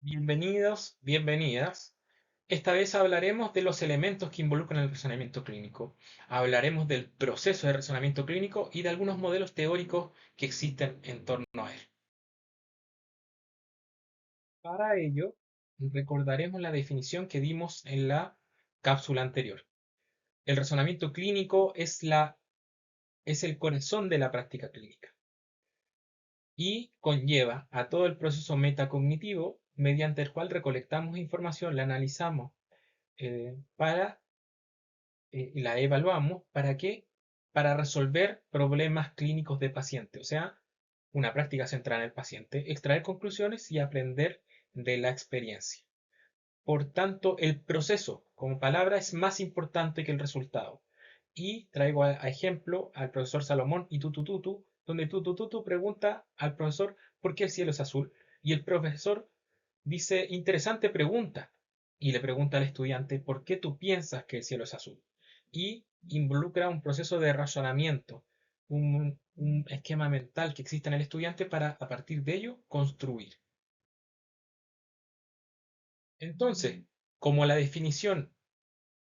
Bienvenidos, bienvenidas. Esta vez hablaremos de los elementos que involucran el razonamiento clínico. Hablaremos del proceso de razonamiento clínico y de algunos modelos teóricos que existen en torno a él. Para ello, recordaremos la definición que dimos en la cápsula anterior. El razonamiento clínico es el corazón de la práctica clínica y conlleva a todo el proceso metacognitivo mediante el cual recolectamos información, la analizamos para y la evaluamos. ¿Para qué? Para resolver problemas clínicos de paciente, o sea, una práctica centrada en el paciente, extraer conclusiones y aprender de la experiencia. Por tanto, el proceso como palabra es más importante que el resultado. Y traigo a ejemplo al profesor Salomón y Tutututu, donde Tutututu pregunta al profesor por qué el cielo es azul. Y el profesor dice, interesante pregunta. Y le pregunta al estudiante, ¿por qué tú piensas que el cielo es azul? Y involucra un proceso de razonamiento, un esquema mental que existe en el estudiante para, a partir de ello, construir. Entonces, como la definición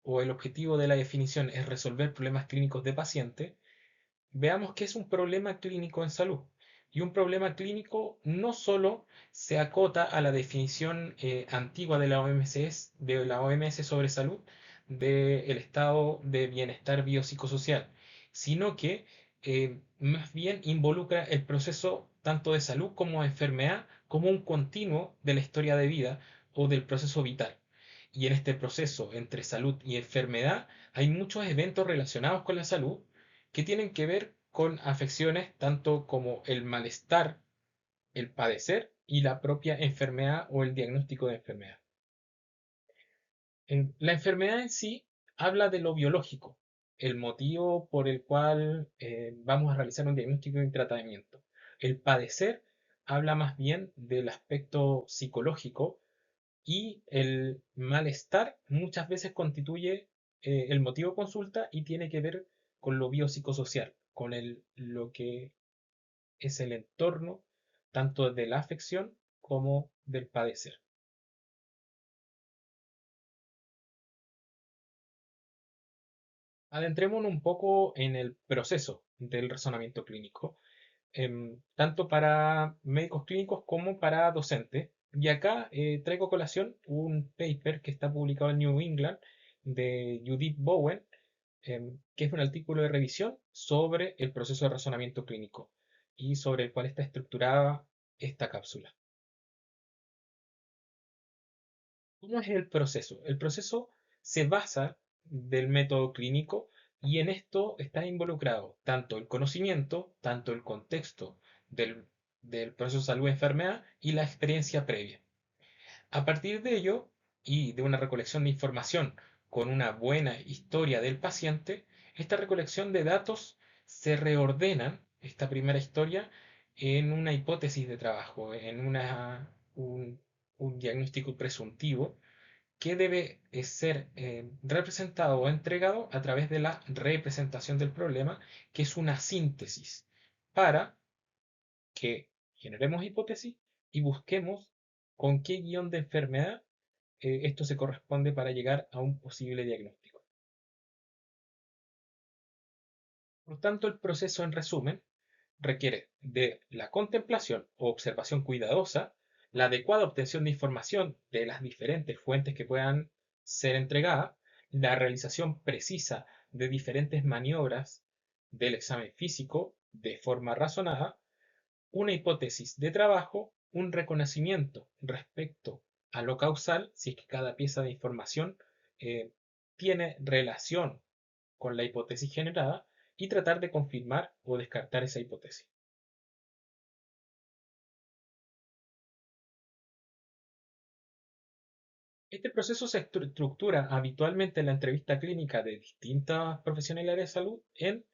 o el objetivo de la definición es resolver problemas clínicos de paciente, veamos qué es un problema clínico en salud. Y un problema clínico no solo se acota a la definición antigua de la OMS sobre salud, del estado de bienestar biopsicosocial, sino que más bien involucra el proceso tanto de salud como de enfermedad como un continuo de la historia de vida o del proceso vital. Y en este proceso entre salud y enfermedad hay muchos eventos relacionados con la salud que tienen que ver con afecciones tanto como el malestar, el padecer y la propia enfermedad o el diagnóstico de enfermedad. La enfermedad en sí habla de lo biológico, el motivo por el cual vamos a realizar un diagnóstico y un tratamiento. El padecer habla más bien del aspecto psicológico y el malestar muchas veces constituye el motivo de consulta y tiene que ver con lo biopsicosocial, con lo que es el entorno tanto de la afección como del padecer. Adentrémonos un poco en el proceso del razonamiento clínico, tanto para médicos clínicos como para docentes. Y acá traigo a colación un paper que está publicado en New England de Judith Bowen, que es un artículo de revisión sobre el proceso de razonamiento clínico y sobre el cual está estructurada esta cápsula. ¿Cómo es el proceso? El proceso se basa del método clínico y en esto está involucrado tanto el conocimiento, tanto el contexto del, del proceso de salud-enfermedad y la experiencia previa. A partir de ello y de una recolección de información con una buena historia del paciente, esta recolección de datos se reordenan, esta primera historia, en una hipótesis de trabajo, en un diagnóstico presuntivo que debe ser representado o entregado a través de la representación del problema, que es una síntesis, para que generemos hipótesis y busquemos con qué guión de enfermedad esto se corresponde para llegar a un posible diagnóstico. Por tanto, el proceso en resumen requiere de la contemplación o observación cuidadosa, la adecuada obtención de información de las diferentes fuentes que puedan ser entregadas, la realización precisa de diferentes maniobras del examen físico de forma razonada, una hipótesis de trabajo, un reconocimiento respecto a lo causal, si es que cada pieza de información eh, tiene relación con la hipótesis generada, y tratar de confirmar o descartar esa hipótesis. Este proceso se estructura habitualmente en la entrevista clínica de distintas profesionales de salud en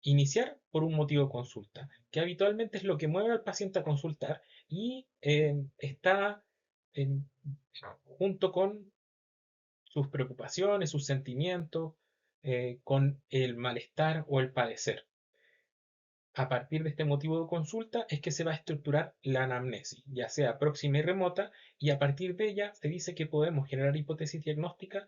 iniciar por un motivo de consulta, que habitualmente es lo que mueve al paciente a consultar y está en- junto con sus preocupaciones, sus sentimientos, con el malestar o el padecer. A partir de este motivo de consulta es que se va a estructurar la anamnesis, ya sea próxima y remota, y a partir de ella se dice que podemos generar hipótesis diagnósticas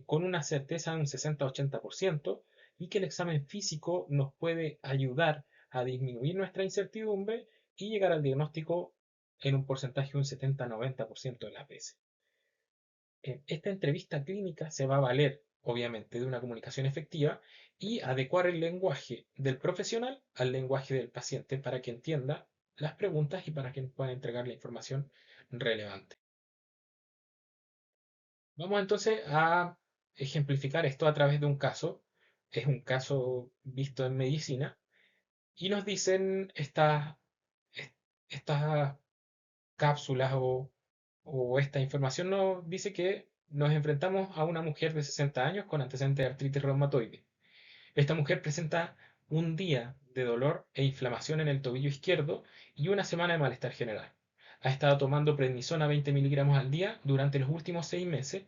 con una certeza de un 60-80% y que el examen físico nos puede ayudar a disminuir nuestra incertidumbre y llegar al diagnóstico en un porcentaje de un 70-90% de las veces. Esta entrevista clínica se va a valer, obviamente, de una comunicación efectiva y adecuar el lenguaje del profesional al lenguaje del paciente para que entienda las preguntas y para que pueda entregar la información relevante. Vamos entonces a ejemplificar esto a través de un caso. Es un caso visto en medicina y nos dicen estas cápsulas o esta información nos dice que nos enfrentamos a una mujer de 60 años con antecedentes de artritis reumatoide. Esta mujer presenta un día de dolor e inflamación en el tobillo izquierdo y una semana de malestar general. Ha estado tomando prednisona 20 miligramos al día durante los últimos 6 meses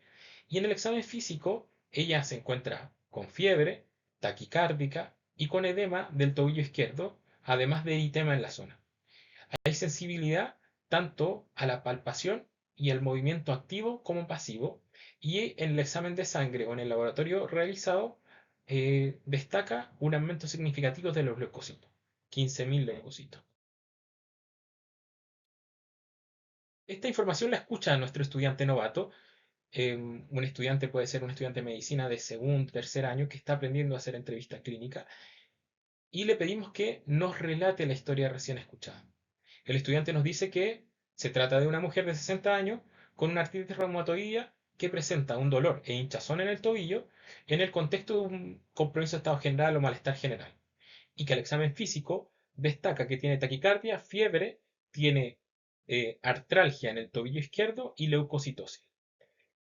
y en el examen físico ella se encuentra con fiebre, taquicárdica y con edema del tobillo izquierdo, además de eritema en la zona. Hay sensibilidad tanto a la palpación y al movimiento activo como pasivo, y en el examen de sangre o en el laboratorio realizado destaca un aumento significativo de los leucocitos, 15.000 leucocitos. Esta información la escucha nuestro estudiante novato. Un estudiante puede ser un estudiante de medicina de segundo, tercer año que está aprendiendo a hacer entrevistas clínicas y le pedimos que nos relate la historia recién escuchada. El estudiante nos dice que se trata de una mujer de 60 años con una artritis reumatoidea que presenta un dolor e hinchazón en el tobillo en el contexto de un compromiso de estado general o malestar general. Y que el examen físico destaca que tiene taquicardia, fiebre, tiene artralgia en el tobillo izquierdo y leucocitosis.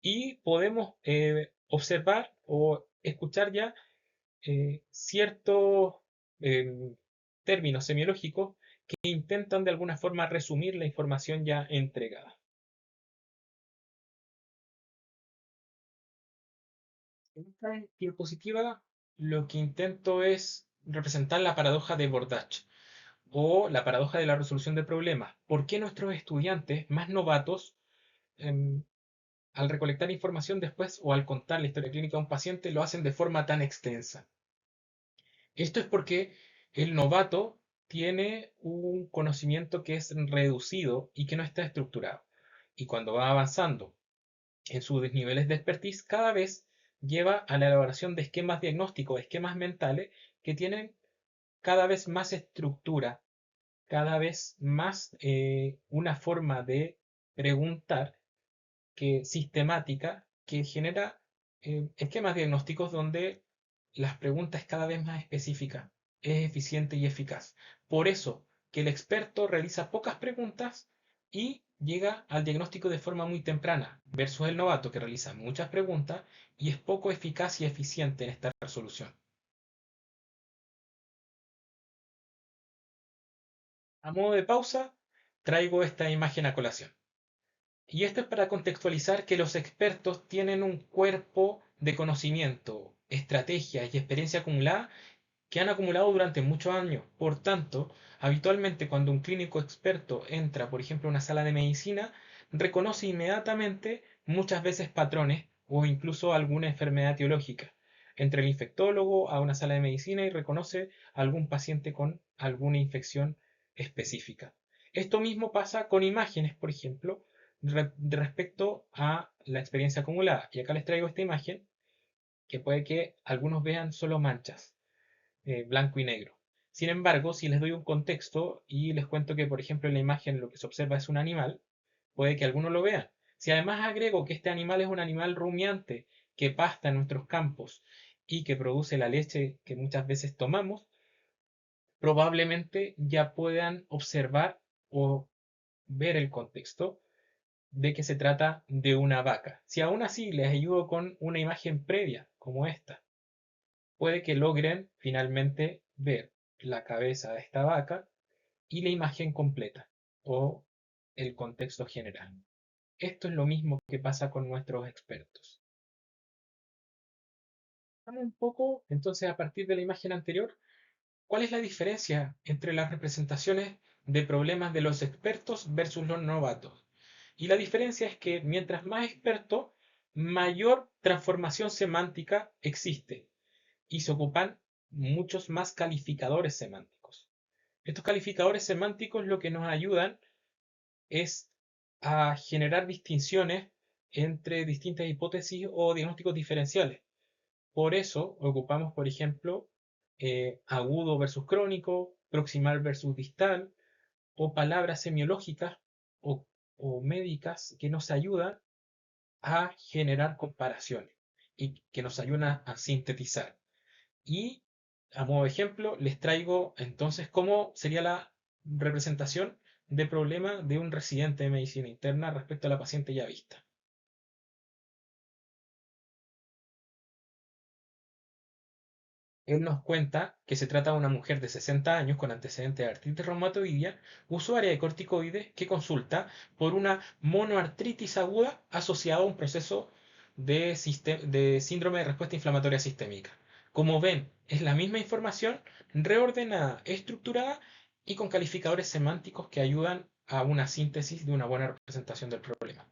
Y podemos observar o escuchar ya ciertos eh, términos semiológicos que intentan de alguna forma resumir la información ya entregada. En esta diapositiva lo que intento es representar la paradoja de Bordach o la paradoja de la resolución de problemas. ¿Por qué nuestros estudiantes más novatos, em, al recolectar información después o al contar la historia clínica a un paciente, lo hacen de forma tan extensa? Esto es porque el novato tiene un conocimiento que es reducido y que no está estructurado. Y cuando va avanzando en sus niveles de expertise, cada vez lleva a la elaboración de esquemas diagnósticos, esquemas mentales que tienen cada vez más estructura, cada vez más una forma de preguntar que sistemática que genera esquemas diagnósticos donde las preguntas es cada vez más específica, es eficiente y eficaz. Por eso que el experto realiza pocas preguntas y llega al diagnóstico de forma muy temprana, versus el novato que realiza muchas preguntas y es poco eficaz y eficiente en esta resolución. A modo de pausa, traigo esta imagen a colación. Y esto es para contextualizar que los expertos tienen un cuerpo de conocimiento, estrategias y experiencia acumulada que han acumulado durante muchos años. Por tanto, habitualmente cuando un clínico experto entra, por ejemplo, a una sala de medicina, reconoce inmediatamente muchas veces patrones o incluso alguna enfermedad etiológica. Entra el infectólogo a una sala de medicina y reconoce algún paciente con alguna infección específica. Esto mismo pasa con imágenes, por ejemplo, respecto a la experiencia acumulada. Y acá les traigo esta imagen que puede que algunos vean solo manchas, blanco y negro. Sin embargo, si les doy un contexto y les cuento que, por ejemplo, en la imagen lo que se observa es un animal, puede que algunos lo vean. Si además agrego que este animal es un animal rumiante que pasta en nuestros campos y que produce la leche que muchas veces tomamos, probablemente ya puedan observar o ver el contexto de que se trata de una vaca. Si aún así les ayudo con una imagen previa como esta, puede que logren finalmente ver la cabeza de esta vaca y la imagen completa o el contexto general. Esto es lo mismo que pasa con nuestros expertos. Vamos un poco, entonces, a partir de la imagen anterior, ¿Cuál es la diferencia entre las representaciones de problemas de los expertos versus los novatos? Y la diferencia es que mientras más experto, mayor transformación semántica existe y se ocupan muchos más calificadores semánticos. Estos calificadores semánticos lo que nos ayudan es a generar distinciones entre distintas hipótesis o diagnósticos diferenciales. Por eso ocupamos, por ejemplo, agudo versus crónico, proximal versus distal, o palabras semiológicas o, o médicas que nos ayudan a generar comparaciones y que nos ayudan a sintetizar. Y a modo de ejemplo, les traigo entonces cómo sería la representación de problema de un residente de medicina interna respecto a la paciente ya vista. Él nos cuenta que se trata de una mujer de 60 años con antecedentes de artritis reumatoidea, usuaria de corticoides, que consulta por una monoartritis aguda asociada a un proceso de síndrome de respuesta inflamatoria sistémica. Como ven, es la misma información reordenada, estructurada y con calificadores semánticos que ayudan a una síntesis de una buena representación del problema.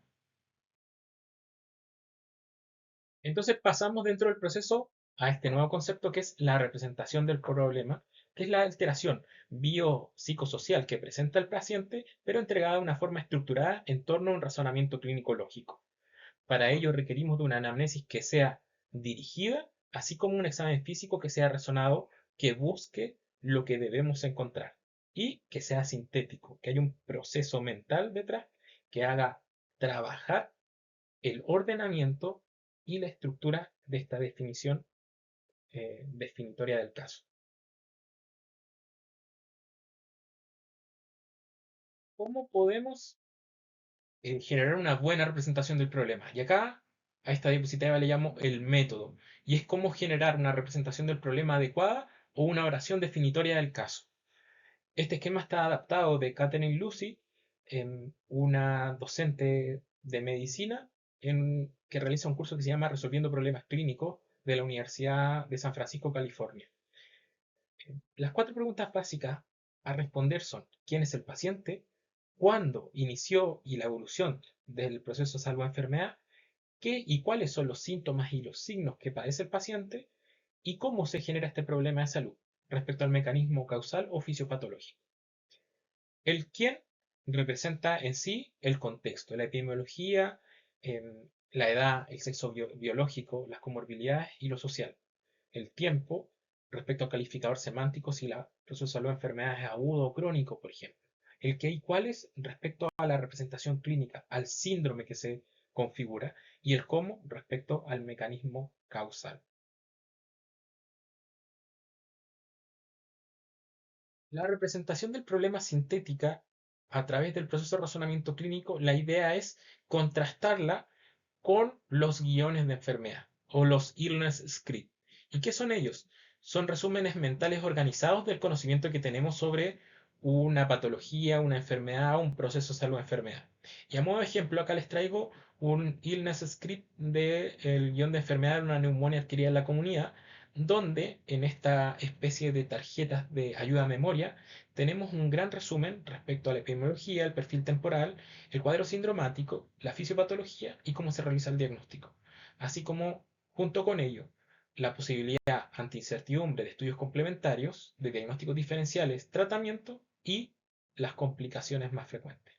Entonces pasamos dentro del proceso a este nuevo concepto que es la representación del problema, que es la alteración biopsicosocial que presenta el paciente, pero entregada de una forma estructurada en torno a un razonamiento clínico lógico. Para ello requerimos de una anamnesis que sea dirigida, así como un examen físico que sea razonado, que busque lo que debemos encontrar y que sea sintético, que haya un proceso mental detrás que haga trabajar el ordenamiento y la estructura de esta definición definitoria del caso. ¿Cómo podemos generar una buena representación del problema? Y acá a esta diapositiva le llamo el método, y es cómo generar una representación del problema adecuada o una oración definitoria del caso. Este esquema está adaptado de Catherine Lucy, una docente de medicina que realiza un curso que se llama Resolviendo Problemas Clínicos de la Universidad de San Francisco, California. Las cuatro preguntas básicas a responder son: ¿quién es el paciente? ¿Cuándo inició y la evolución del proceso de salvo-enfermedad? ¿Qué y cuáles son los síntomas y los signos que padece el paciente? ¿Y cómo se genera este problema de salud respecto al mecanismo causal o fisiopatológico? El quién representa en sí el contexto, la epidemiología, la edad, el sexo biológico, las comorbilidades y lo social. El tiempo respecto al calificador semántico si la proceso de salud de enfermedad es agudo o crónico, por ejemplo. El qué y cuáles respecto a la representación clínica, al síndrome que se configura, y el cómo respecto al mecanismo causal. La representación del problema sintética a través del proceso de razonamiento clínico, la idea es contrastarla con los guiones de enfermedad o los illness script. ¿Y qué son ellos? Son resúmenes mentales organizados del conocimiento que tenemos sobre una patología, una enfermedad, un proceso de salud-enfermedad. Y a modo de ejemplo, acá les traigo un illness script del guión de enfermedad de una neumonía adquirida en la comunidad, donde en esta especie de tarjetas de ayuda a memoria tenemos un gran resumen respecto a la epidemiología, el perfil temporal, el cuadro sindromático, la fisiopatología y cómo se realiza el diagnóstico, así como, junto con ello, la posibilidad ante incertidumbre de estudios complementarios, de diagnósticos diferenciales, tratamiento y las complicaciones más frecuentes.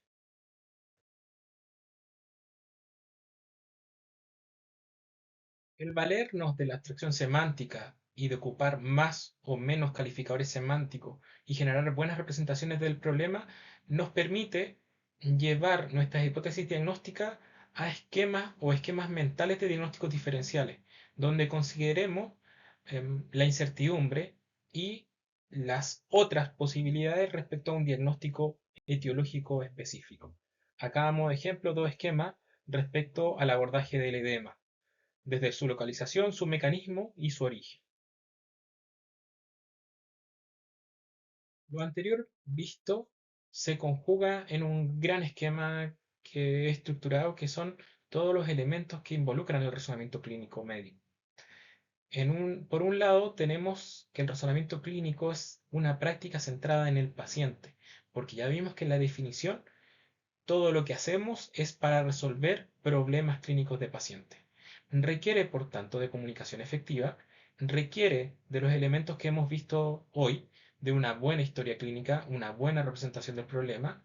El valernos de la abstracción semántica y de ocupar más o menos calificadores semánticos y generar buenas representaciones del problema nos permite llevar nuestras hipótesis diagnósticas a esquemas o esquemas mentales de diagnósticos diferenciales, donde consideremos la incertidumbre y las otras posibilidades respecto a un diagnóstico etiológico específico. Acá damos ejemplo dos esquemas respecto al abordaje del edema desde su localización, su mecanismo y su origen. Lo anterior visto se conjuga en un gran esquema que es estructurado, que son todos los elementos que involucran el razonamiento clínico médico. Por un lado, tenemos que el razonamiento clínico es una práctica centrada en el paciente, porque ya vimos que en la definición todo lo que hacemos es para resolver problemas clínicos de paciente. Requiere, por tanto, de comunicación efectiva, requiere de los elementos que hemos visto hoy, de una buena historia clínica, una buena representación del problema.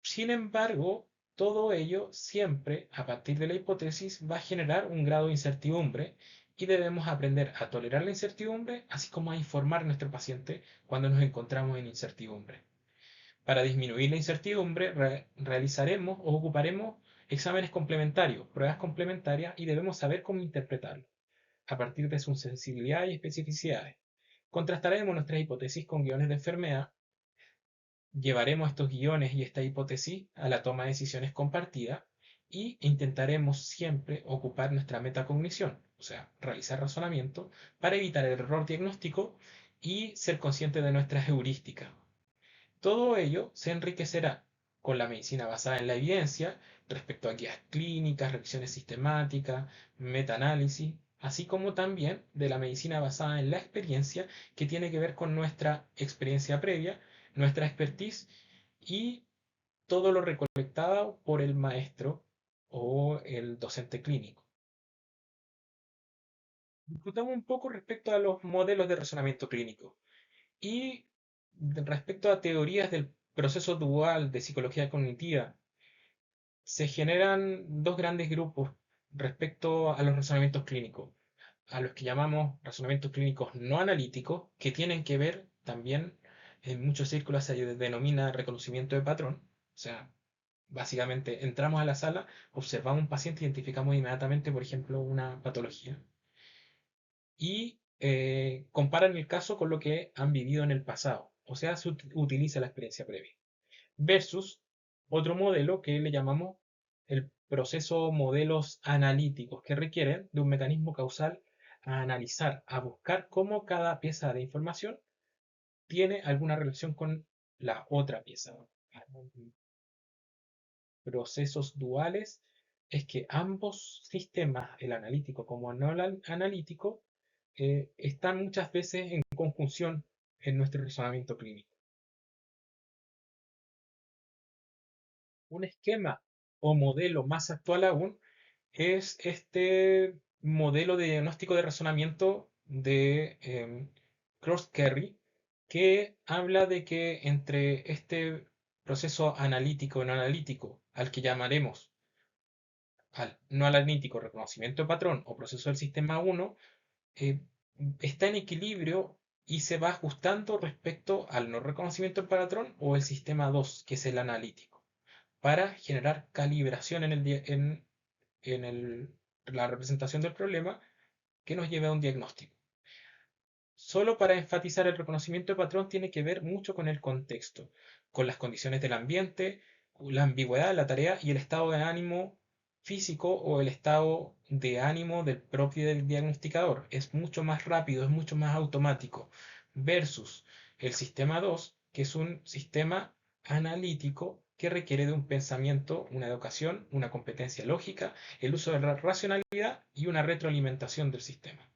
Sin embargo, todo ello siempre, a partir de la hipótesis, va a generar un grado de incertidumbre y debemos aprender a tolerar la incertidumbre, así como a informar a nuestro paciente cuando nos encontramos en incertidumbre. Para disminuir la incertidumbre, realizaremos o ocuparemos exámenes complementarios, pruebas complementarias y debemos saber cómo interpretarlos a partir de sus sensibilidades y especificidades. Contrastaremos nuestras hipótesis con guiones de enfermedad, llevaremos estos guiones y esta hipótesis a la toma de decisiones compartida y intentaremos siempre ocupar nuestra metacognición, o sea, realizar razonamiento para evitar el error diagnóstico y ser consciente de nuestras heurísticas. Todo ello se enriquecerá con la medicina basada en la evidencia respecto a guías clínicas, revisiones sistemáticas, metaanálisis, así como también de la medicina basada en la experiencia que tiene que ver con nuestra experiencia previa, nuestra expertise y todo lo recolectado por el maestro o el docente clínico. Discutamos un poco respecto a los modelos de razonamiento clínico. Y respecto a teorías del proceso dual de psicología cognitiva, se generan dos grandes grupos respecto a los razonamientos clínicos, a los que llamamos razonamientos clínicos no analíticos, que tienen que ver también, en muchos círculos se denomina reconocimiento de patrón, o sea, básicamente entramos a la sala, observamos a un paciente, identificamos inmediatamente, por ejemplo, una patología, y comparan el caso con lo que han vivido en el pasado, o sea, se utiliza la experiencia previa. Versus otro modelo que le llamamos el proceso modelos analíticos, que requieren de un mecanismo causal a analizar, a buscar cómo cada pieza de información tiene alguna relación con la otra pieza. Procesos duales es que ambos sistemas, el analítico como el no analítico, están muchas veces en conjunción en nuestro razonamiento clínico. Un esquema o modelo más actual aún es este modelo de diagnóstico de razonamiento de Cross-Kerry, que habla de que entre este proceso analítico y no analítico, al que llamaremos al no analítico reconocimiento de patrón o proceso del sistema 1, eh, está en equilibrio y se va ajustando respecto al no reconocimiento del patrón o el sistema 2, que es el analítico, para generar calibración en la representación del problema que nos lleve a un diagnóstico. Solo para enfatizar el reconocimiento de patrón tiene que ver mucho con el contexto, con las condiciones del ambiente, la ambigüedad de la tarea y el estado de ánimo físico o el estado de ánimo del propio del diagnosticador. Es mucho más rápido, es mucho más automático, versus el sistema 2, que es un sistema analítico que requiere de un pensamiento, una educación, una competencia lógica, el uso de la racionalidad y una retroalimentación del sistema.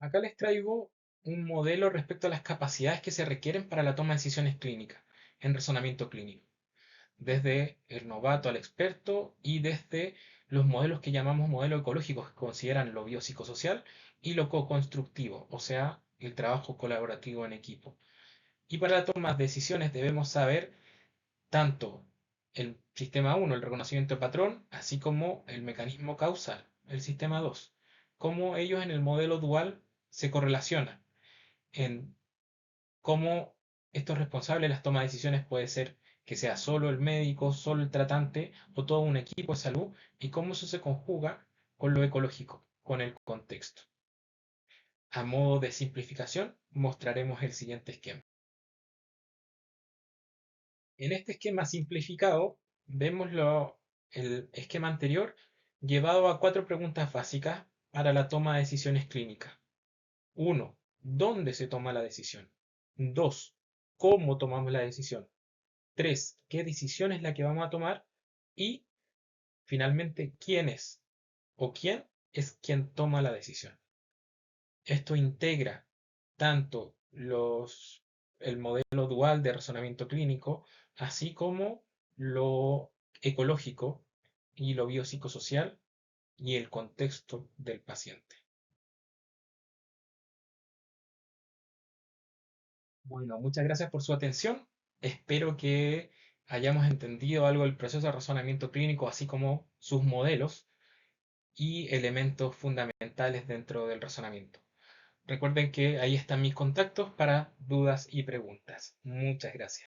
Acá les traigo un modelo respecto a las capacidades que se requieren para la toma de decisiones clínicas en razonamiento clínico, desde el novato al experto y desde los modelos que llamamos modelos ecológicos, que consideran lo biopsicosocial y lo co-constructivo, o sea, el trabajo colaborativo en equipo. Y para la toma de decisiones debemos saber tanto el sistema 1, el reconocimiento de patrón, así como el mecanismo causal, el sistema 2, cómo ellos en el modelo dual se correlacionan, en cómo estos responsables de las tomas de decisiones puede ser que sea solo el médico, solo el tratante o todo un equipo de salud, y cómo eso se conjuga con lo ecológico, con el contexto. A modo de simplificación, mostraremos el siguiente esquema. En este esquema simplificado, vemos el esquema anterior llevado a cuatro preguntas básicas para la toma de decisiones clínicas. 1. ¿Dónde se toma la decisión? 2. ¿Cómo tomamos la decisión? 3. ¿Qué decisión es la que vamos a tomar? Y finalmente quién es o quién es quien toma la decisión. Esto integra tanto el modelo dual de razonamiento clínico, así como lo ecológico y lo biopsicosocial y el contexto del paciente. Bueno, muchas gracias por su atención. Espero que hayamos entendido algo del proceso de razonamiento clínico, así como sus modelos y elementos fundamentales dentro del razonamiento. Recuerden que ahí están mis contactos para dudas y preguntas. Muchas gracias.